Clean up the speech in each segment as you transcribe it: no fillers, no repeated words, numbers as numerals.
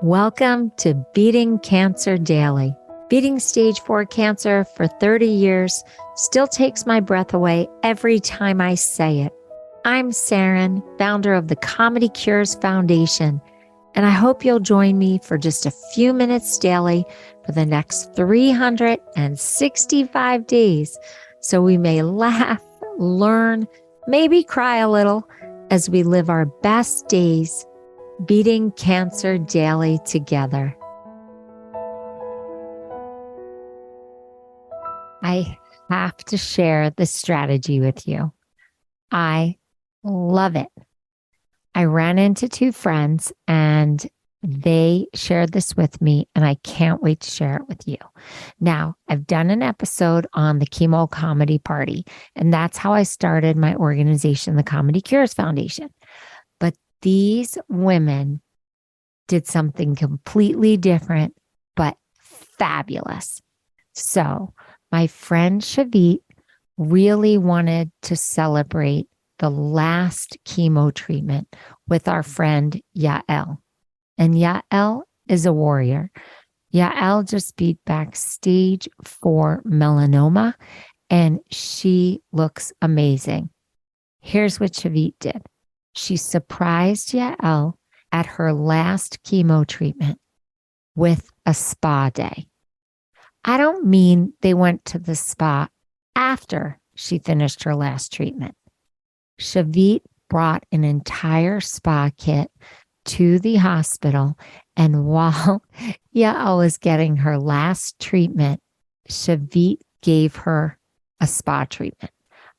Welcome to Beating Cancer Daily. Beating stage 4 cancer for 30 years still takes my breath away every time I say it. I'm Saranne, founder of the Comedy Cures Foundation, and I hope you'll join me for just a few minutes daily for the next 365 days so we may laugh, learn, maybe cry a little as we live our best days beating cancer daily together. I have to share this strategy with you. I love it. I ran into two friends and they shared this with me, and I can't wait to share it with you. Now, I've done an episode on the chemo comedy party, and that's how I started my organization, the Comedy Cures Foundation. But these women did something completely different, but fabulous. So my friend Shavit really wanted to celebrate the last chemo treatment with our friend Yael. And Yael is a warrior. Yael just beat back stage 4 melanoma, and she looks amazing. Here's what Shavit did. She surprised Yael at her last chemo treatment with a spa day. I don't mean they went to the spa after she finished her last treatment. Shavit brought an entire spa kit to the hospital, and while Yael was getting her last treatment, Shavit gave her a spa treatment.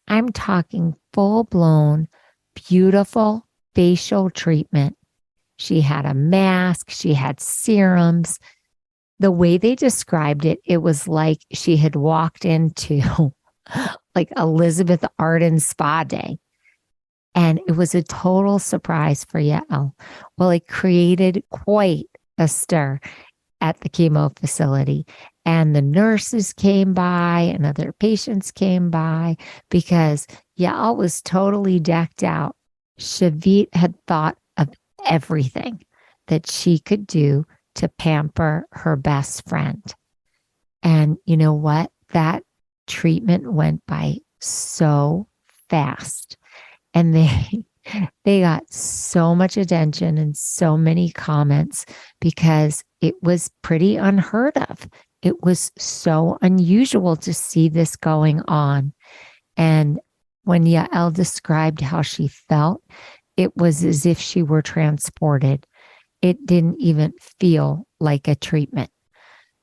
I'm talking full-blown, beautiful facial treatment. She had a mask, she had serums. The way they described it, it was like she had walked into like Elizabeth Arden spa day. And it was a total surprise for Yael. Well, it created quite a stir at the chemo facility. And the nurses came by and other patients came by because Yael was totally decked out. Shavit had thought of everything that she could do to pamper her best friend. And you know what? That treatment went by so fast. And they got so much attention and so many comments because it was pretty unheard of. It was so unusual to see this going on. And when Yael described how she felt, it was as if she were transported. It didn't even feel like a treatment.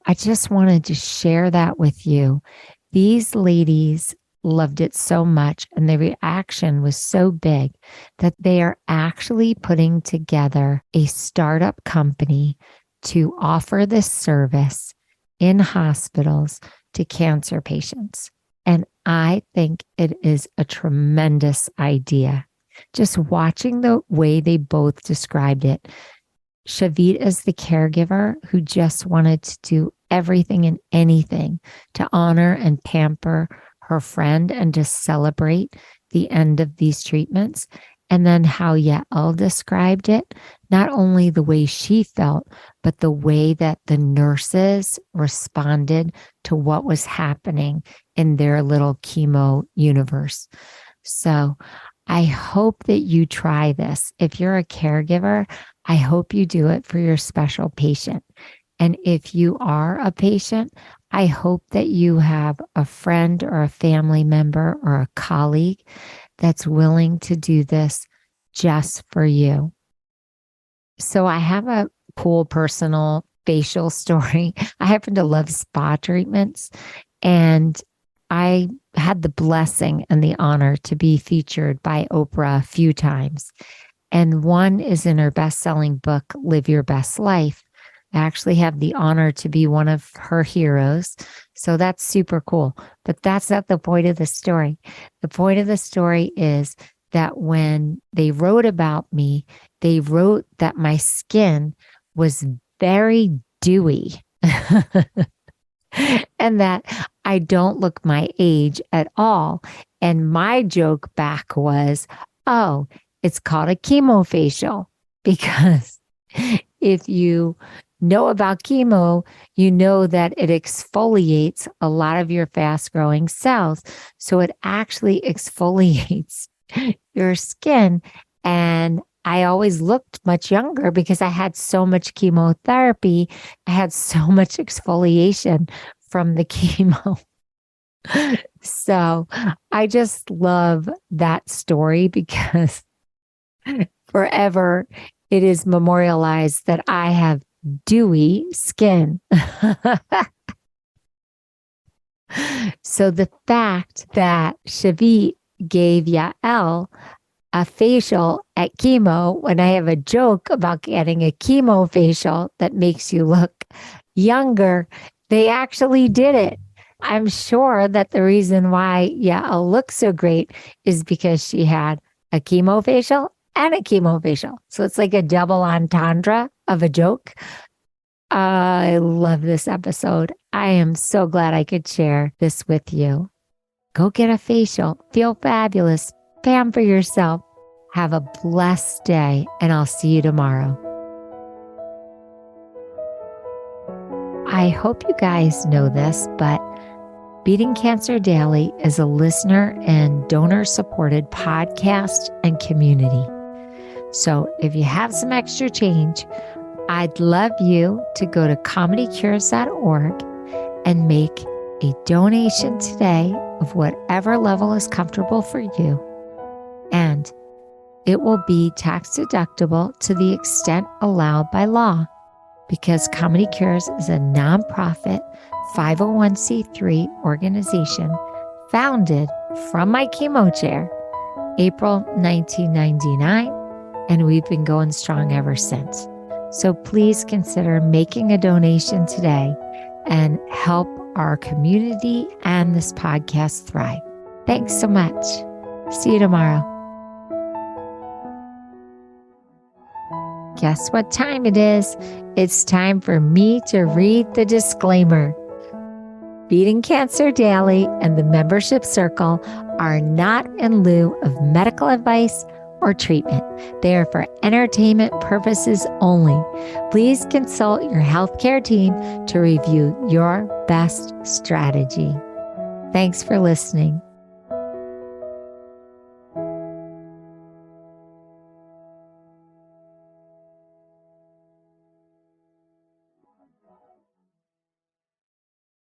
I just wanted to share that with you. These ladies loved it so much, and the reaction was so big that they are actually putting together a startup company to offer this service in hospitals to cancer patients. And I think it is a tremendous idea. Just watching the way they both described it, Shavit is the caregiver who just wanted to do everything and anything to honor and pamper her friend and to celebrate the end of these treatments. And then how Yael described it, not only the way she felt, but the way that the nurses responded to what was happening in their little chemo universe. So I hope that you try this. If you're a caregiver, I hope you do it for your special patient. And if you are a patient, I hope that you have a friend or a family member or a colleague that's willing to do this just for you. So I have a cool personal facial story. I happen to love spa treatments, and I had the blessing and the honor to be featured by Oprah a few times. And one is in her best-selling book, Live Your Best Life. I actually have the honor to be one of her heroes. So that's super cool. But that's not the point of the story. The point of the story is that when they wrote about me, they wrote that my skin was very dewy and that I don't look my age at all. And my joke back was, oh, it's called a chemofacial because if you know about chemo, you know that it exfoliates a lot of your fast growing cells. So it actually exfoliates your skin. And I always looked much younger because I had so much chemotherapy. I had so much exfoliation from the chemo. So I just love that story because forever it is memorialized that I have dewy skin. So the fact that Shavit gave Yael a facial at chemo when I have a joke about getting a chemo facial that makes you look younger, they actually did it. I'm sure that the reason why Yael looks so great is because she had a chemo facial and a chemo facial. So it's like a double entendre of a joke. I love this episode. I am so glad I could share this with you. Go get a facial. Feel fabulous. Pamper yourself. Have a blessed day, and I'll see you tomorrow. I hope you guys know this, but Beating Cancer Daily is a listener and donor-supported podcast and community. So if you have some extra change, I'd love you to go to comedycures.org and make a donation today of whatever level is comfortable for you. And it will be tax deductible to the extent allowed by law, because Comedy Cures is a nonprofit 501c3 organization founded from my chemo chair, April 1999, and we've been going strong ever since. So please consider making a donation today and help our community and this podcast thrive. Thanks so much. See you tomorrow. Guess what time it is? It's time for me to read the disclaimer. Beating Cancer Daily and the membership circle are not in lieu of medical advice or treatment. They are for entertainment purposes only. Please consult your healthcare team to review your best strategy. Thanks for listening.